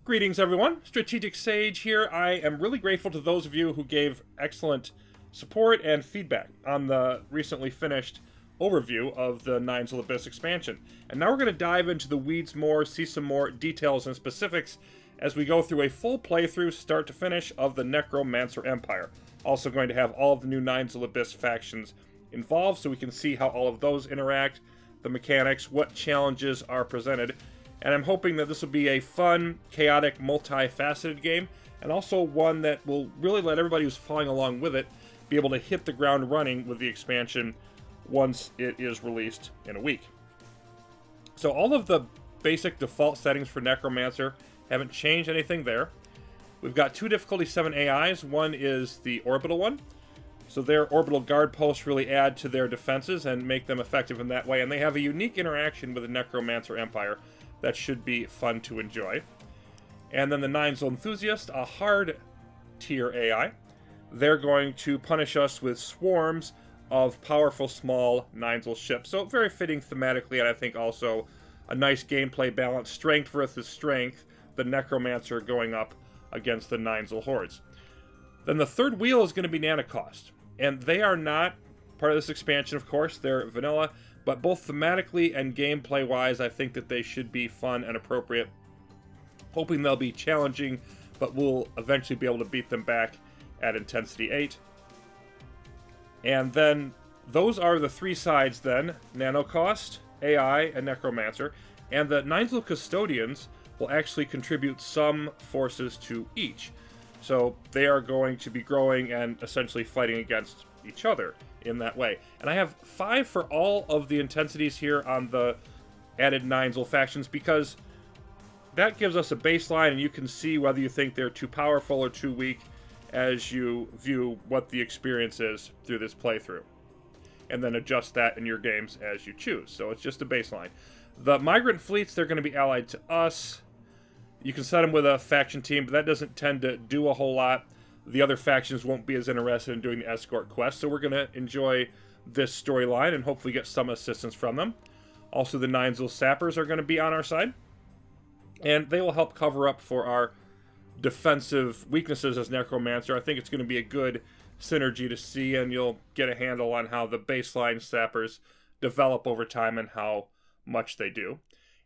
Greetings everyone, Strategic Sage here. I am really grateful to those of you who gave excellent support and feedback on the recently finished overview of the Neinzul Abyss expansion. And now we're going to dive into the weeds more, see some more details and specifics as we go through a full playthrough, start to finish, of the Necromancer Empire. Also going to have all of the new Neinzul Abyss factions involved so we can see how all of those interact, the mechanics, what challenges are presented. And I'm hoping that this will be a fun, chaotic, multifaceted game, and also one that will really let everybody who's following along with it be able to hit the ground running with the expansion once it is released in a week. So all of the basic default settings for Necromancer haven't changed anything there. We've got two difficulty 7 AIs. One is the orbital one. So their orbital guard posts really add to their defenses and make them effective in that way, and they have a unique interaction with the Necromancer Empire that should be fun to enjoy. And then the Neinzul Enthusiast, a hard tier AI. They're going to punish us with swarms of powerful small Neinzul ships. So very fitting thematically, and I think also a nice gameplay balance. Strength versus strength, the Necromancer going up against the Neinzul hordes. Then the third wheel is going to be Nanocost. And they are not part of this expansion, of course. They're vanilla. But both thematically and gameplay-wise, I think that they should be fun and appropriate. Hoping they'll be challenging, but we'll eventually be able to beat them back at Intensity 8. And then, those are the three sides then. Nanocost, AI, and Necromancer. And the Neinzul Custodians will actually contribute some forces to each. So they are going to be growing and essentially fighting against each other in that way. And I have 5 for all of the intensities here on the added Neinzul factions, because that gives us a baseline, and you can see whether you think they're too powerful or too weak as you view what the experience is through this playthrough. And then adjust that in your games as you choose. So it's just a baseline. The migrant fleets, they're going to be allied to us. You can set them with a faction team, but that doesn't tend to do a whole lot. The other factions won't be as interested in doing the escort quest, so we're going to enjoy this storyline and hopefully get some assistance from them. Also, the Neinzul Sappers are going to be on our side, and they will help cover up for our defensive weaknesses as Necromancer. I think it's going to be a good synergy to see, and you'll get a handle on how the baseline Sappers develop over time and how much they do.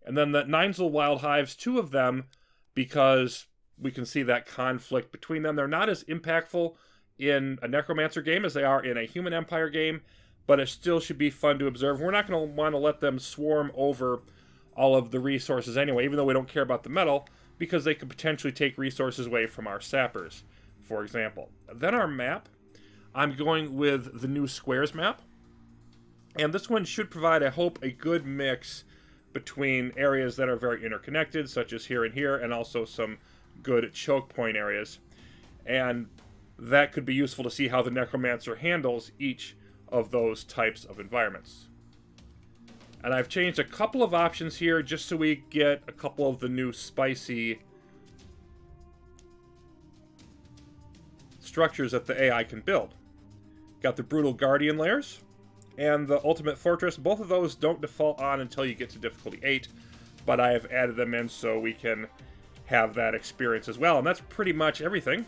And then the Neinzul Wild Hives, 2 of them, because we can see that conflict between them. They're not as impactful in a Necromancer game as they are in a Human Empire game, but it still should be fun to observe. We're not going to want to let them swarm over all of the resources anyway, even though we don't care about the metal, because they could potentially take resources away from our sappers, for example. Then our map, I'm going with the new Squares map, and this one should provide, I hope, a good mix between areas that are very interconnected, such as here and here, and also some good choke point areas. And that could be useful to see how the Necromancer handles each of those types of environments. And I've changed a couple of options here just so we get a couple of the new spicy structures that the AI can build. Got the Brutal Guardian layers and the Ultimate Fortress. Both of those don't default on until you get to difficulty 8, but I have added them in so we can have that experience as well. And that's pretty much everything.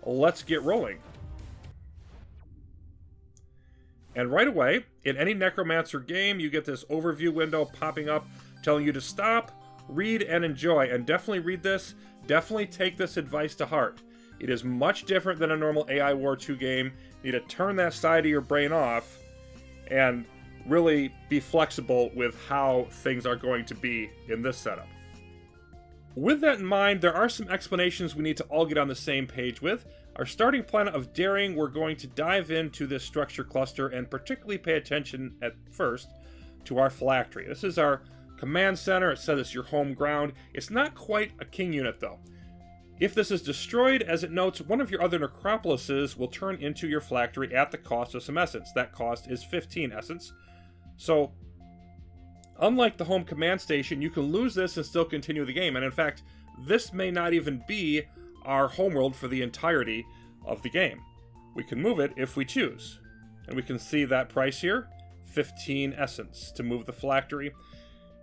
Let's get rolling. And right away, in any Necromancer game, you get this overview window popping up telling you to stop, read, and enjoy. And definitely read this. Definitely take this advice to heart. It is much different than a normal AI War 2 game. You need to turn that side of your brain off and really be flexible with how things are going to be in this setup. With that in mind, there are some explanations we need to all get on the same page with. Our starting planet of Daring, we're going to dive into this structure cluster and particularly pay attention at first to our phylactery. This is our command center. It says it's your home ground. It's not quite a king unit though. If this is destroyed, as it notes, one of your other necropolises will turn into your phylactery at the cost of some essence. That cost is 15 essence. So, unlike the home command station, you can lose this and still continue the game. And in fact, this may not even be our homeworld for the entirety of the game. We can move it if we choose. And we can see that price here, 15 essence to move the phylactery.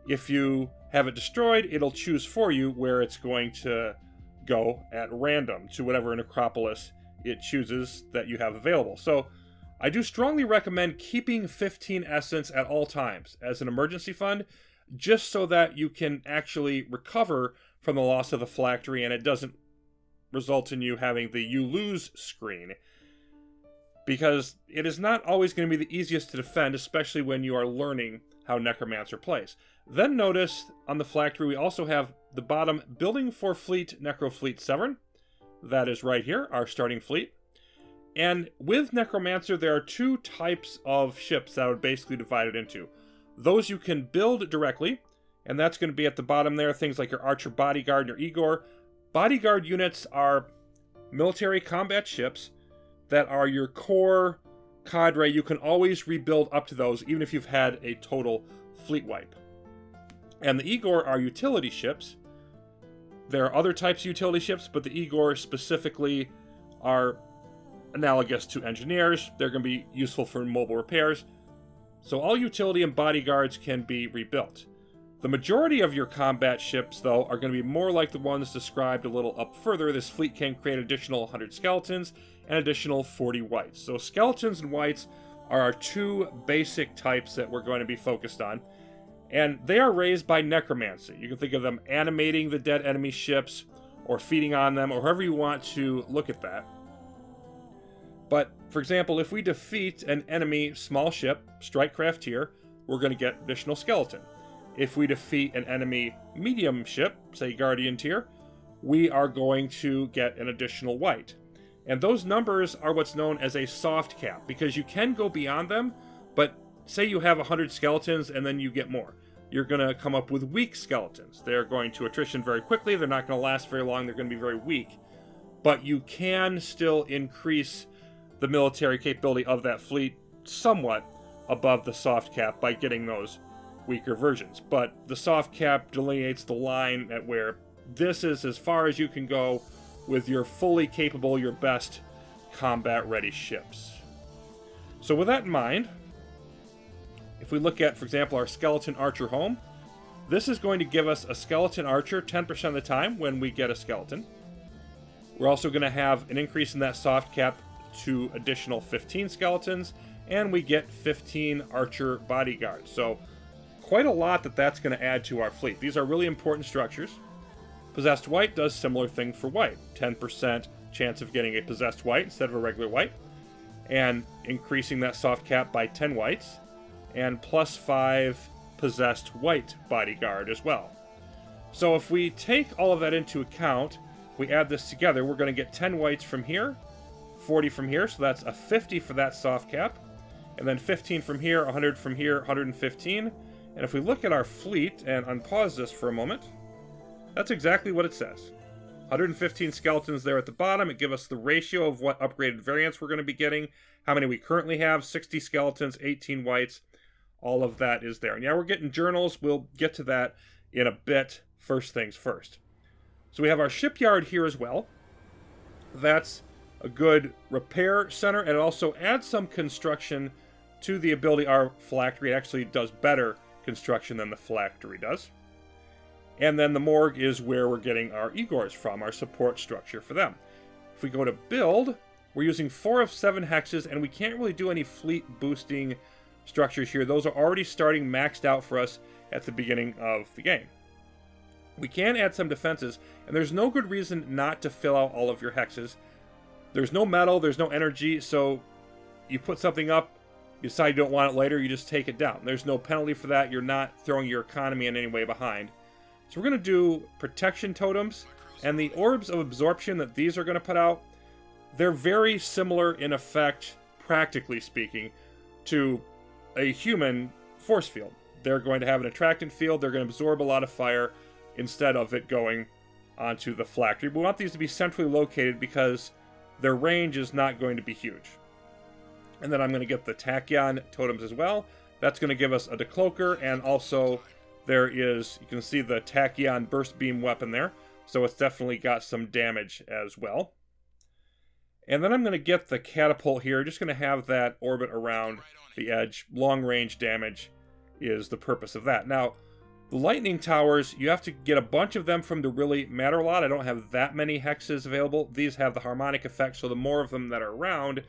If you have it destroyed, it'll choose for you where it's going to go at random to whatever necropolis it chooses that you have available. So I do strongly recommend keeping 15 essence at all times as an emergency fund, just so that you can actually recover from the loss of the phylactery and it doesn't result in you having the you lose screen. Because it is not always going to be the easiest to defend, especially when you are learning how Necromancer plays. Then notice on the phylactery we also have the bottom building for fleet Necrofleet Severn. That is right here, our starting fleet. And with Necromancer there are two types of ships that I would basically divide it into. Those you can build directly, and that's going to be at the bottom there, things like your Archer Bodyguard and your Igor. Bodyguard units are military combat ships that are your core cadre. You can always rebuild up to those, even if you've had a total fleet wipe. And the Igor are utility ships. There are other types of utility ships, but the Igor specifically are analogous to engineers. They're going to be useful for mobile repairs. So all utility and bodyguards can be rebuilt. The majority of your combat ships, though, are going to be more like the ones described a little up further. This fleet can create additional 100 skeletons and additional 40 whites. So skeletons and whites are our two basic types that we're going to be focused on. And they are raised by Necromancy. You can think of them animating the dead enemy ships, or feeding on them, or however you want to look at that. But, for example, if we defeat an enemy small ship, Strikecraft tier, we're going to get additional skeleton. If we defeat an enemy medium ship, say Guardian tier, we are going to get an additional white. And those numbers are what's known as a soft cap, because you can go beyond them, but say you have 100 skeletons and then you get more. You're going to come up with weak skeletons. They're going to attrition very quickly, they're not going to last very long, they're going to be very weak. But you can still increase the military capability of that fleet somewhat above the soft cap by getting those weaker versions. But the soft cap delineates the line at where this is as far as you can go with your fully capable, your best combat-ready ships. So with that in mind, if we look at, for example, our Skeleton Archer home, this is going to give us a Skeleton Archer 10% of the time when we get a skeleton. We're also going to have an increase in that soft cap to additional 15 skeletons, and we get 15 Archer Bodyguards. So quite a lot that's going to add to our fleet. These are really important structures. Possessed White does similar thing for White. 10% chance of getting a Possessed White instead of a regular White, and increasing that soft cap by 10 Whites, and plus 5 Possessed White Bodyguard as well. So if we take all of that into account, we add this together, we're going to get 10 Whites from here, 40 from here, so that's a 50 for that soft cap, and then 15 from here, 100 from here, 115. And if we look at our fleet and unpause this for a moment, that's exactly what it says. 115 skeletons there at the bottom. It gives us the ratio of what upgraded variants we're going to be getting, how many we currently have, 60 skeletons, 18 whites, all of that is there. And yeah, we're getting journals. We'll get to that in a bit. First things first. So we have our shipyard here as well. That's a good repair center, and it also adds some construction to the ability. Our phylactery actually does better construction than the phylactery does. And then the morgue is where we're getting our Igors from, our support structure for them. If we go to build, we're using 4 of 7 hexes, and we can't really do any fleet boosting structures here. Those are already starting maxed out for us at the beginning of the game. We can add some defenses, and there's no good reason not to fill out all of your hexes. There's no metal, there's no energy, so you put something up, you decide you don't want it later, you just take it down. There's no penalty for that, you're not throwing your economy in any way behind. So we're going to do protection totems, and the orbs of absorption that these are going to put out, they're very similar in effect, practically speaking, to a human force field. They're going to have an attractant field, they're going to absorb a lot of fire instead of it going onto the phylactery. We want these to be centrally located because their range is not going to be huge. And then I'm going to get the Tachyon totems as well. That's going to give us a decloaker, and also there is, you can see the Tachyon burst beam weapon there, so it's definitely got some damage as well. And then I'm going to get the catapult here, just going to have that orbit around the edge. Long range damage is the purpose of that. Now, The lightning towers, you have to get a bunch of them from to really matter a lot. I don't have that many hexes available. These have the harmonic effect, so the more of them that are around,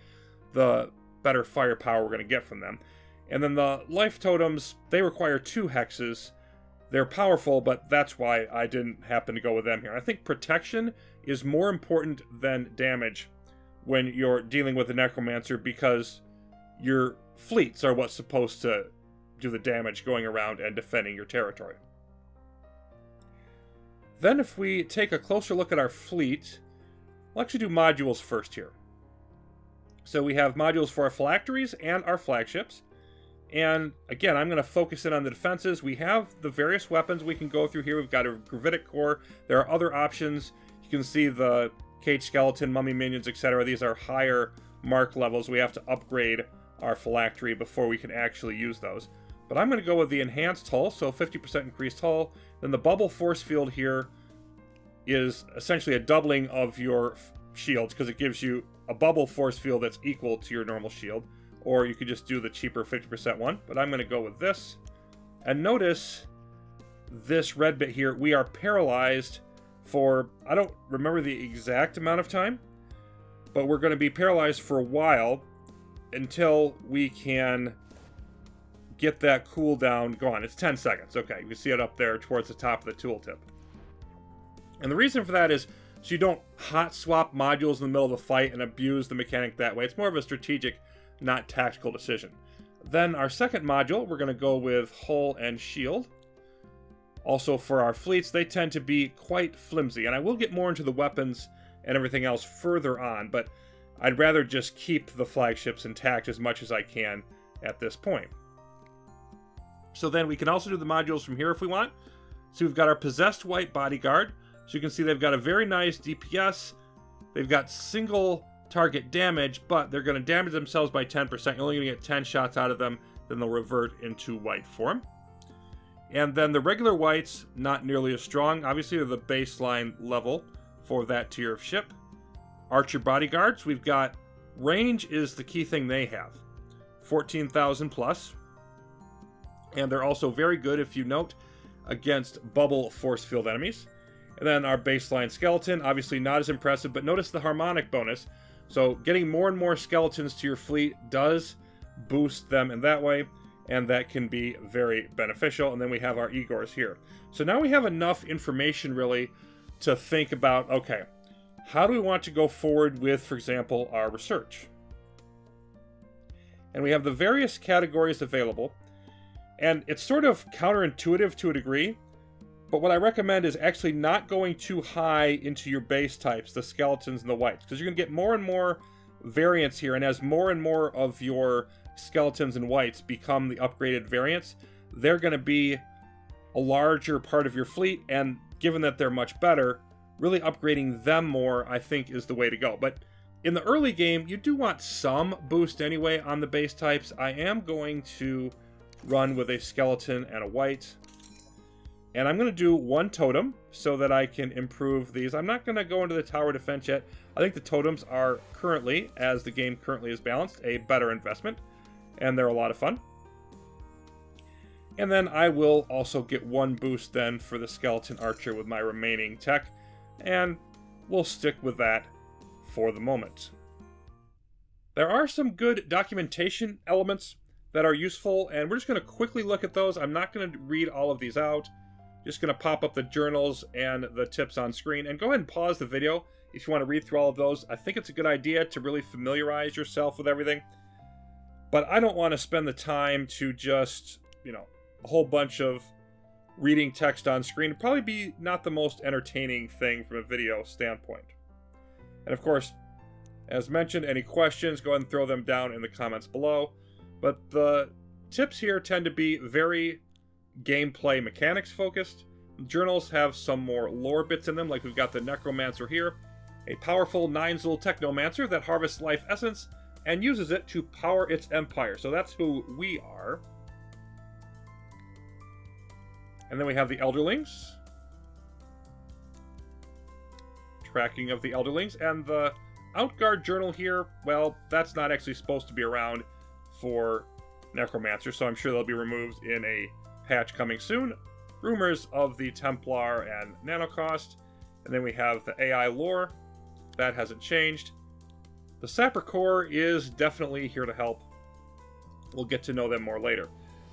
the better firepower we're going to get from them. And then the life totems, they require 2 hexes. They're powerful, but that's why I didn't happen to go with them here. I think protection is more important than damage when you're dealing with a Necromancer, because your fleets are what's supposed to do the damage going around and defending your territory. Then if we take a closer look at our fleet, we'll actually do modules first here. So we have modules for our phylacteries and our flagships. And again, I'm going to focus in on the defenses. We have the various weapons we can go through here. We've got a gravitic core. There are other options. You can see the cage skeleton, mummy minions, etc. These are higher mark levels. We have to upgrade our phylactery before we can actually use those. But I'm going to go with the enhanced hull, so 50% increased hull. Then the bubble force field here is essentially a doubling of your shields, because it gives you a bubble force field that's equal to your normal shield. Or you could just do the cheaper 50% one, but I'm going to go with this. And notice this red bit here, we are paralyzed for, I don't remember the exact amount of time, but we're going to be paralyzed for a while until we can get that cooldown going. It's 10 seconds. Okay, you can see it up there towards the top of the tooltip. And the reason for that is so you don't hot swap modules in the middle of a fight and abuse the mechanic that way. It's more of a strategic, not tactical decision. Then our second module, we're going to go with hull and shield. Also for our fleets, they tend to be quite flimsy, and I will get more into the weapons and everything else further on, but I'd rather just keep the flagships intact as much as I can at this point. So then we can also do the modules from here if we want. So we've got our Possessed White Bodyguard. So you can see they've got a very nice DPS. They've got single target damage, but they're going to damage themselves by 10%. You're only going to get 10 shots out of them, then they'll revert into white form. And then the regular whites, not nearly as strong. Obviously, they're the baseline level for that tier of ship. Archer Bodyguards, we've got range is the key thing they have. 14,000 plus. And they're also very good, if you note, against bubble force field enemies. And then our baseline skeleton, obviously not as impressive, but notice the harmonic bonus. So getting more and more skeletons to your fleet does boost them in that way, and that can be very beneficial. And then we have our Igors here. So now we have enough information really to think about, okay, how do we want to go forward with, for example, our research? And we have the various categories available. And it's sort of counterintuitive to a degree, but what I recommend is actually not going too high into your base types, the skeletons and the whites, because you're going to get more and more variants here, and as more and more of your skeletons and whites become the upgraded variants, they're going to be a larger part of your fleet, and given that they're much better, really upgrading them more, I think, is the way to go. But in the early game, you do want some boost anyway on the base types. I am going to run with a skeleton and a white. And I'm going to do one totem so that I can improve these. I'm not going to go into the tower defense yet. I think the totems are currently, as the game currently is balanced, a better investment. And they're a lot of fun. And then I will also get one boost then for the skeleton archer with my remaining tech. And we'll stick with that for the moment. There are some good documentation elements that are useful, and we're just going to quickly look at those. I'm not going to read all of these out. Just going to pop up the journals and the tips on screen, and go ahead and pause the video if you want to read through all of those. I think it's a good idea to really familiarize yourself with everything, but I don't want to spend the time to just, a whole bunch of reading text on screen. It'd probably be not the most entertaining thing from a video standpoint. And of course, as mentioned, any questions, go ahead and throw them down in the comments below. But the tips here tend to be very gameplay mechanics focused. The journals have some more lore bits in them, like we've got the Necromancer here, a powerful Neinzul Technomancer that harvests life essence and uses it to power its empire. So that's who we are. And then we have the Elderlings. Tracking of the Elderlings. And the Outguard journal here, well, that's not actually supposed to be around for Necromancer, so I'm sure they'll be removed in a patch coming soon. rumors of the Templar and Nanocost. And then we have the AI lore. That hasn't changed. The Sapper Corps is definitely here to help. We'll get to know them more later.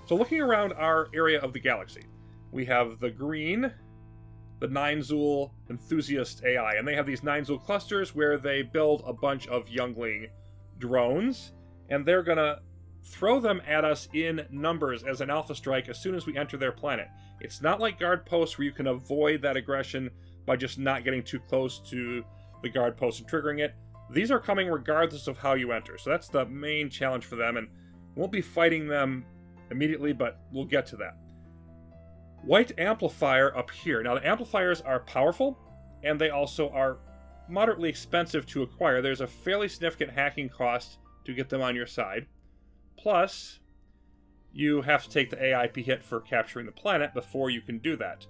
So looking around our area of the galaxy, we have the green, the Neinzul Enthusiast AI, and they have these Neinzul clusters where they build a bunch of youngling drones, and they're gonna throw them at us in numbers as an alpha strike as soon as we enter their planet. It's not like guard posts where you can avoid that aggression by just not getting too close to the guard post and triggering it. These are coming regardless of how you enter, so that's the main challenge for them, and won't be fighting them immediately, but we'll get to that. White Amplifier up here. Now the amplifiers are powerful, and they also are moderately expensive to acquire. There's a fairly significant hacking cost to get them on your side. Plus, you have to take the AIP hit for capturing the planet before you can do that.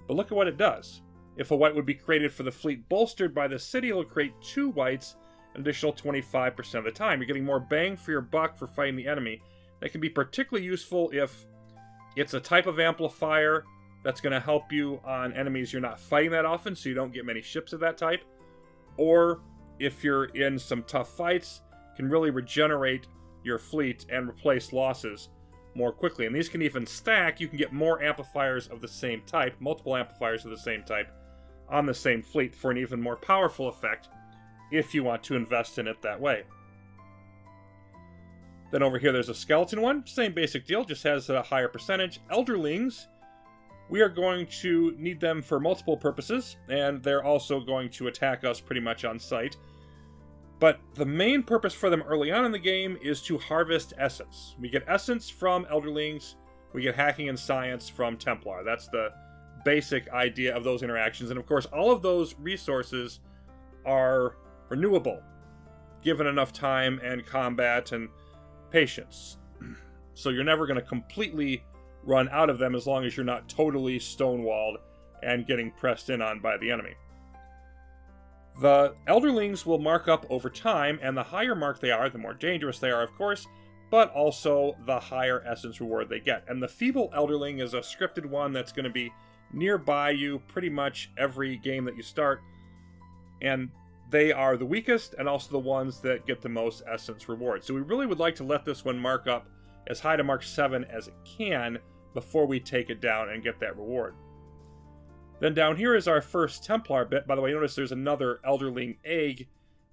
But look at what it does. If a white would be created for the fleet bolstered by the city, it'll create 2 whites an additional 25% of the time. You're getting more bang for your buck for fighting the enemy. That can be particularly useful if it's a type of amplifier that's going to help you on enemies you're not fighting that often, so you don't get many ships of that type. Or if you're in some tough fights, can really regenerate your fleet and replace losses more quickly. And these can even stack. You can get more amplifiers of the same type, multiple amplifiers of the same type, on the same fleet for an even more powerful effect if you want to invest in it that way. Then over here there's a skeleton one, same basic deal, just has a higher percentage. Elderlings, we are going to need them for multiple purposes, and they're also going to attack us pretty much on sight. But the main purpose for them early on in the game is to harvest essence. We get essence from Elderlings, we get hacking and science from Templar. That's the basic idea of those interactions, and of course all of those resources are renewable given enough time and combat and patience. So you're never going to completely run out of them as long as you're not totally stonewalled and getting pressed in on by the enemy. The Elderlings will mark up over time, and the higher mark they are, the more dangerous they are, of course, but also the higher essence reward they get. And the Feeble Elderling is a scripted one that's going to be nearby you pretty much every game that you start, and they are the weakest and also the ones that get the most essence reward. So we really would like to let this one mark up as high to mark 7 as it can before we take it down and get that reward. Then down here is our first Templar bit. By the way, notice there's another Elderling egg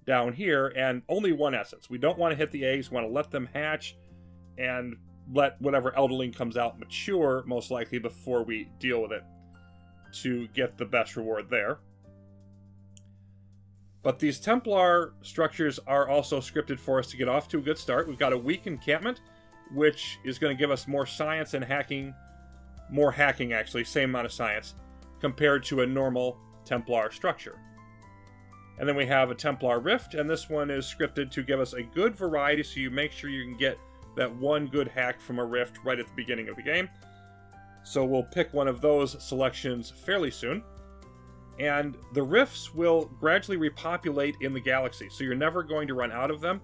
down here, and only 1 essence. We don't want to hit the eggs, we want to let them hatch and let whatever Elderling comes out mature, most likely, before we deal with it to get the best reward there. But these Templar structures are also scripted for us to get off to a good start. We've got a weak encampment, which is going to give us more science and hacking, more hacking actually, same amount of science, compared to a normal Templar structure. And then we have a Templar Rift, and this one is scripted to give us a good variety, so you make sure you can get that one good hack from a Rift right at the beginning of the game. So we'll pick one of those selections fairly soon. And the rifts will gradually repopulate in the galaxy, so you're never going to run out of them.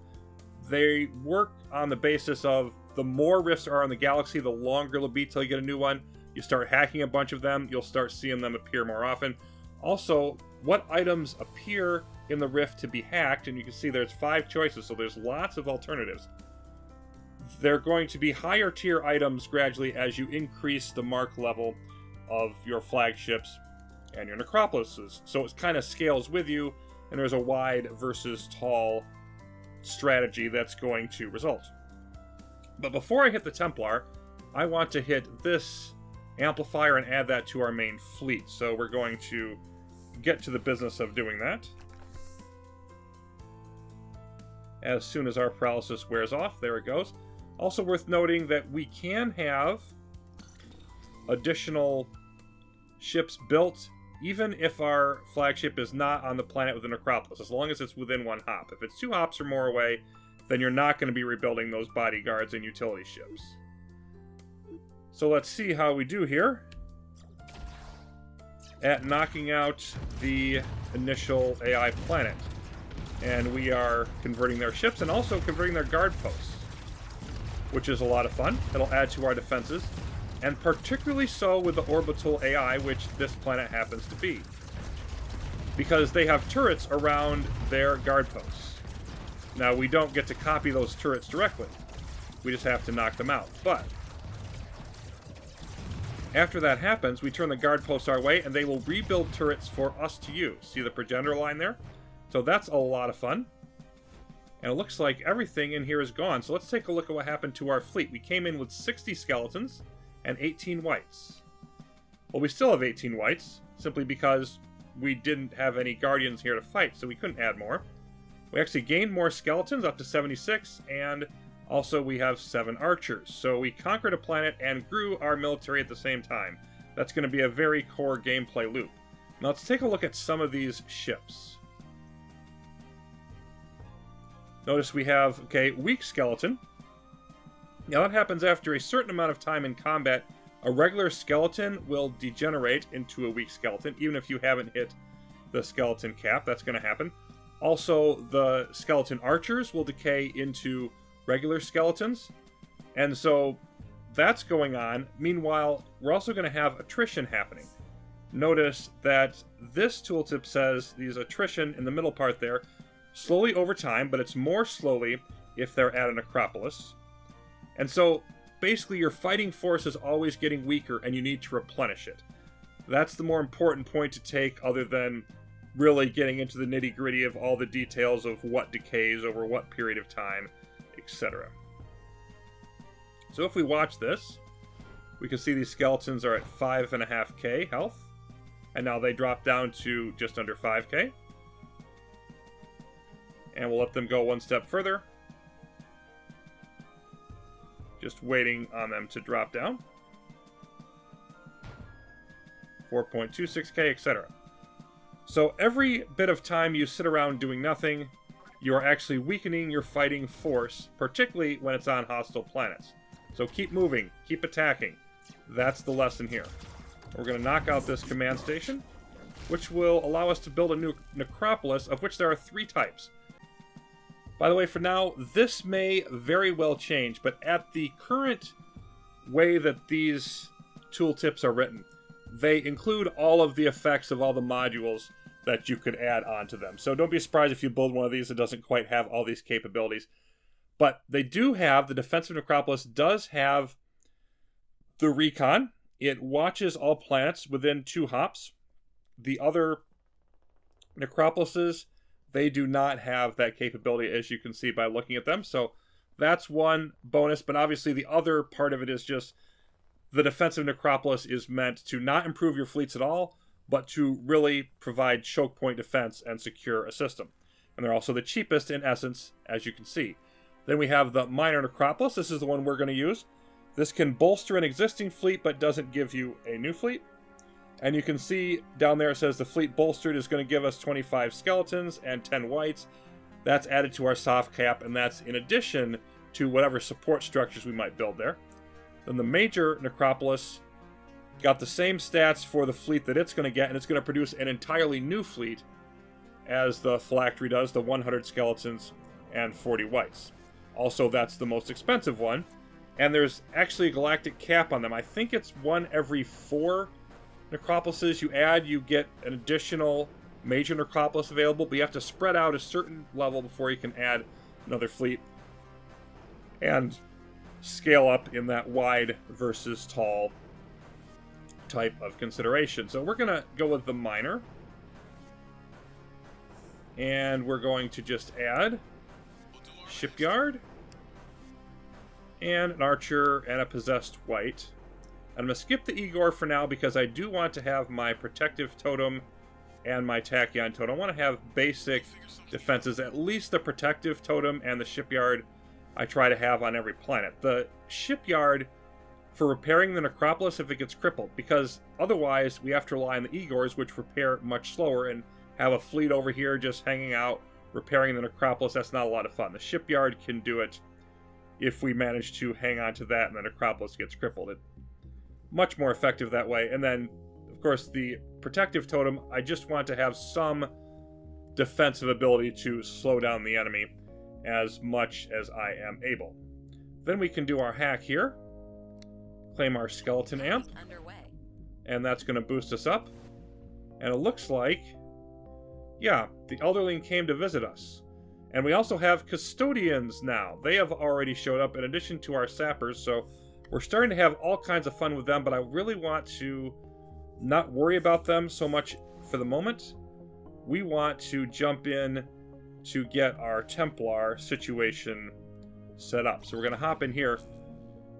They work on the basis of the more rifts are in the galaxy, the longer it'll be till you get a new one. You start hacking a bunch of them, you'll start seeing them appear more often. Also, what items appear in the rift to be hacked, and you can see there's 5 choices, so there's lots of alternatives. They're going to be higher tier items gradually as you increase the mark level of your flagships and your Necropolises. So it kind of scales with you, and there's a wide versus tall strategy that's going to result. But before I hit the Templar, I want to hit this amplifier and add that to our main fleet. So we're going to get to the business of doing that as soon as our paralysis wears off. There it goes. Also worth noting that we can have additional ships built even if our flagship is not on the planet with the Necropolis, as long as it's within 1 hop. If it's 2 hops or more away, then you're not going to be rebuilding those bodyguards and utility ships. So let's see how we do here at knocking out the initial AI planet. And we are converting their ships and also converting their guard posts, which is a lot of fun. It'll add to our defenses. and particularly so with the orbital AI, which this planet happens to be, because they have turrets around their guard posts. Now, we don't get to copy those turrets directly. We just have to knock them out. But after that happens, we turn the guard posts our way, and they will rebuild turrets for us to use. See the progenitor line there? So that's a lot of fun. And it looks like everything in here is gone. So let's take a look at what happened to our fleet. We came in with 60 skeletons and 18 whites. Well, we still have 18 whites, simply because we didn't have any guardians here to fight, so we couldn't add more. We actually gained more skeletons, up to 76, and also we have 7 archers. So we conquered a planet and grew our military at the same time. That's going to be a very core gameplay loop. Now let's take a look at some of these ships. Notice we have, okay, weak skeleton. Now that happens after a certain amount of time in combat. A regular skeleton will degenerate into a weak skeleton, even if you haven't hit the skeleton cap. That's going to happen. Also, the skeleton archers will decay into regular skeletons. And so that's going on. Meanwhile, we're also going to have attrition happening. Notice that this tooltip says these attrition in the middle part there, slowly over time, but it's more slowly if they're at a necropolis. And so basically your fighting force is always getting weaker and you need to replenish it. That's the more important point to take, other than really getting into the nitty-gritty of all the details of what decays over what period of time, etc. So if we watch this, we can see these skeletons are at 5.5k health, and now they drop down to just under 5k. And we'll let them go one step further. Just waiting on them to drop down. 4.26k, etc. So every bit of time you sit around doing nothing, you are actually weakening your fighting force, particularly when it's on hostile planets. So keep moving, keep attacking. That's the lesson here. We're going to knock out this command station, which will allow us to build a new necropolis, of which there are 3 types. By the way, for now, this may very well change, but at the current way that these tooltips are written, they include all of the effects of all the modules that you could add onto them. So don't be surprised if you build one of these that doesn't quite have all these capabilities. But they do have, the defensive necropolis does have the recon. It watches all planets within 2 hops. The other necropolises, they do not have that capability, as you can see by looking at them. So that's one bonus, but obviously the other part of it is just the defensive necropolis is meant to not improve your fleets at all, but to really provide choke point defense and secure a system. And they're also the cheapest in essence, as you can see. Then we have the minor necropolis. This is the one we're going to use. This can bolster an existing fleet, but doesn't give you a new fleet. And you can see down there it says the fleet bolstered is going to give us 25 skeletons and 10 whites. That's added to our soft cap, and that's in addition to whatever support structures we might build there. Then the major necropolis got the same stats for the fleet that it's going to get, and it's going to produce an entirely new fleet, as the phylactery does, the 100 skeletons and 40 whites. Also, that's the most expensive one, and there's actually a galactic cap on them. I think it's 1 every 4 necropolises you add, you get an additional major necropolis available, but you have to spread out a certain level before you can add another fleet and scale up in that wide versus tall type of consideration. So we're going to go with the minor, and we're going to just add shipyard and an archer and a possessed white. I'm going to skip the Igor for now because I do want to have my protective totem and my tachyon totem. I want to have basic defenses, at least the protective totem and the shipyard I try to have on every planet. The shipyard for repairing the necropolis if it gets crippled, because otherwise we have to rely on the Igors, which repair much slower, and have a fleet over here just hanging out repairing the necropolis. That's not a lot of fun. The shipyard can do it if we manage to hang on to that and the necropolis gets crippled. It's much more effective that way. And then, of course, the protective totem, I just want to have some defensive ability to slow down the enemy as much as I am able. Then we can do our hack here. claim our skeleton amp. And that's going to boost us up. And it looks like, yeah, the Elderling came to visit us. And we also have custodians now. They have already showed up in addition to our sappers, so we're starting to have all kinds of fun with them, but I really want to not worry about them so much for the moment. We want to jump in to get our Templar situation set up. So we're going to hop in here.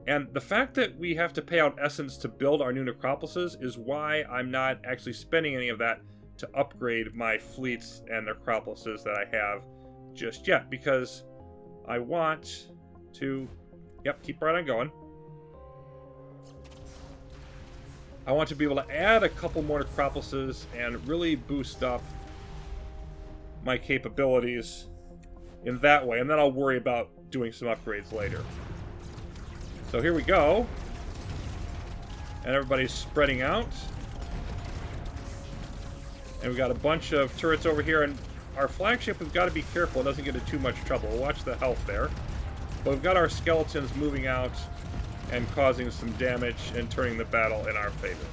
And the fact that we have to pay out essence to build our new necropolises is why I'm not actually spending any of that to upgrade my fleets and necropolises that I have just yet, because I want to, yep, keep right on going. I want to be able to add a couple more necropolises and really boost up my capabilities in that way, and then I'll worry about doing some upgrades later. So here we go. And everybody's spreading out. And we've got a bunch of turrets over here, and our flagship, we've got to be careful it doesn't get into too much trouble. We'll watch the health there. But we've got our skeletons moving out and causing some damage and turning the battle in our favor.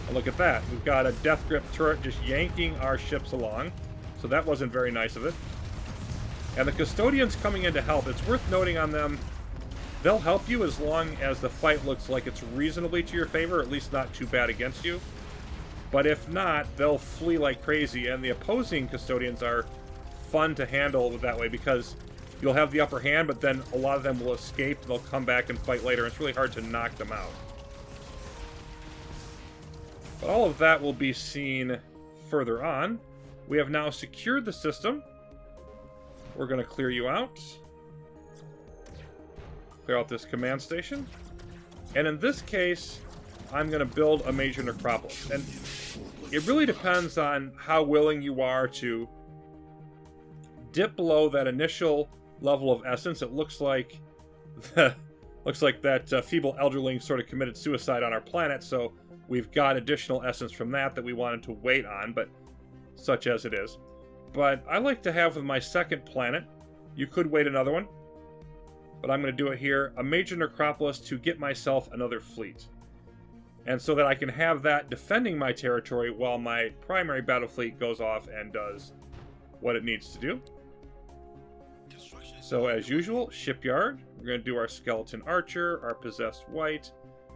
And look at that. We've got a Death Grip turret just yanking our ships along. So that wasn't very nice of it. And the custodians coming in to help. It's worth noting on them, they'll help you as long as the fight looks like it's reasonably to your favor, or at least not too bad against you. But if not, they'll flee like crazy, and the opposing custodians are fun to handle that way because you'll have the upper hand, but then a lot of them will escape, and they'll come back and fight later. It's really hard to knock them out. But all of that will be seen further on. We have now secured the system. We're going to clear you out. Clear out this command station. And in this case, I'm going to build a major necropolis. And it really depends on how willing you are to dip below that initial level of essence. It looks like that feeble elderling sort of committed suicide on our planet, so we've got additional essence from that we wanted to wait on, but such as it is. But I like to have with my second planet, you could wait another one, but I'm going to do it here, a major necropolis to get myself another fleet. And so that I can have that defending my territory while my primary battle fleet goes off and does what it needs to do. So as usual, shipyard. We're going to do our skeleton archer, our possessed wight.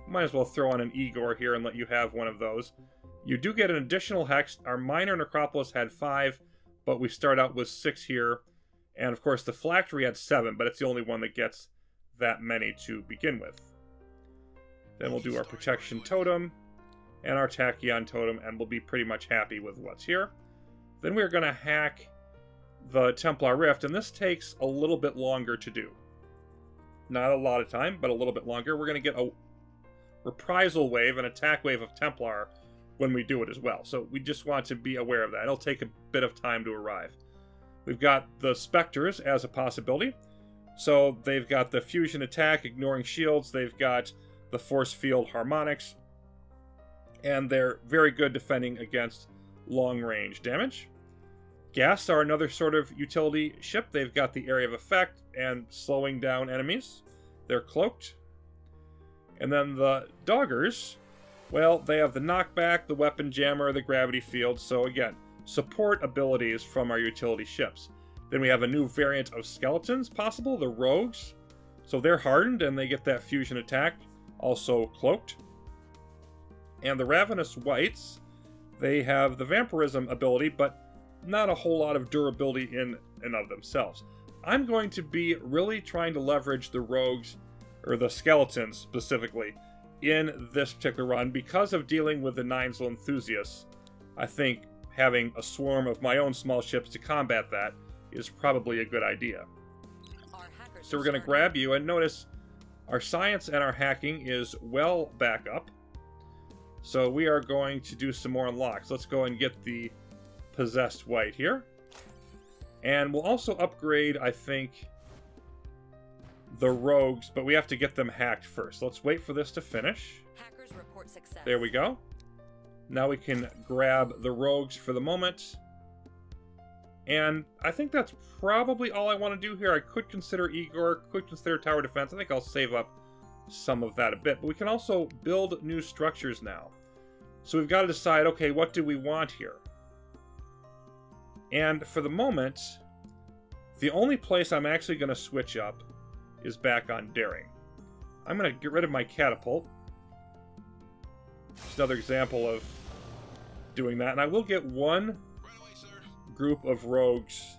Might as well throw on an Igor here and let you have one of those. You do get an additional hex. Our minor necropolis had 5, but we start out with 6 here. And of course the phylactery had 7, but it's the only one that gets that many to begin with. Then we'll do our protection totem and our tachyon totem, and we'll be pretty much happy with what's here. Then we're going to hack the Templar Rift, and this takes a little bit longer to do. Not a lot of time, but a little bit longer. We're going to get a reprisal wave, an attack wave of Templar when we do it as well. So we just want to be aware of that. It'll take a bit of time to arrive. We've got the Specters as a possibility. So they've got the fusion attack, ignoring shields. They've got the force field harmonics. And they're very good defending against long-range damage. Ghasts are another sort of utility ship. They've got the area of effect and slowing down enemies. They're cloaked. And then the Doggers, well, they have the knockback, the weapon jammer, the gravity field. So again, support abilities from our utility ships. Then we have a new variant of skeletons possible, the Rogues. So they're hardened and they get that fusion attack, also cloaked. And the Ravenous Wights, they have the vampirism ability, but not a whole lot of durability in and of themselves. I'm going to be really trying to leverage the Rogues, or the Skeletons specifically, in this particular run because of dealing with the Neinzul enthusiasts. I think having a swarm of my own small ships to combat that is probably a good idea. So we're going to grab you, and notice our science and our hacking is well back up. So we are going to do some more unlocks. Let's go and get the Possessed Wight here. And we'll also upgrade, I think, the Rogues, but we have to get them hacked first. Let's wait for this to finish. Hackers report success. There we go. Now we can grab the Rogues for the moment. And I think that's probably all I want to do here. I could consider Igor, could consider Tower Defense. I think I'll save up some of that a bit. But we can also build new structures now. So we've got to decide, okay, what do we want here? And for the moment, the only place I'm actually going to switch up is back on daring. I'm going to get rid of my catapult. Just another example of doing that. And I will get one group of rogues.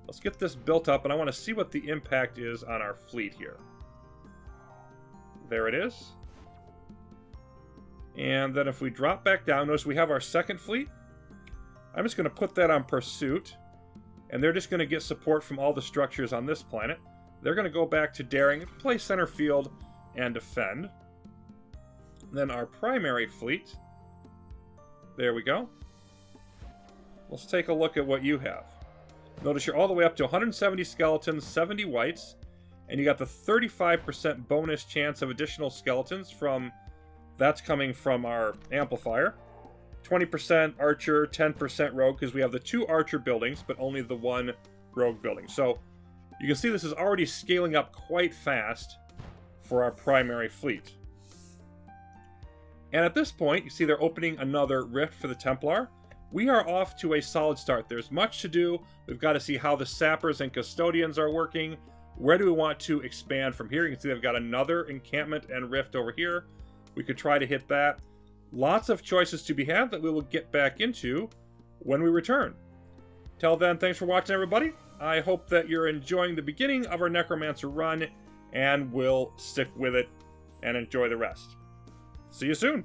Let's get this built up, and I want to see what the impact is on our fleet here. There it is. And then if we drop back down, notice we have our second fleet. I'm just going to put that on pursuit, and they're just going to get support from all the structures on this planet. They're going to go back to daring, play center field, and defend. Then our primary fleet. There we go. Let's take a look at what you have. Notice you're all the way up to 170 skeletons, 70 whites, and you got the 35% bonus chance of additional skeletons from... That's coming from our amplifier. 20% archer, 10% rogue, because we have the 2 archer buildings, but only the 1 rogue building. So you can see this is already scaling up quite fast for our primary fleet. And at this point, you see they're opening another rift for the Templar. We are off to a solid start. There's much to do. We've got to see how the sappers and custodians are working. Where do we want to expand from here? You can see they've got another encampment and rift over here. We could try to hit that. Lots of choices to be had that we will get back into when we return. Till then, thanks for watching, everybody. I hope that you're enjoying the beginning of our Necromancer run, and will stick with it and enjoy the rest. See you soon.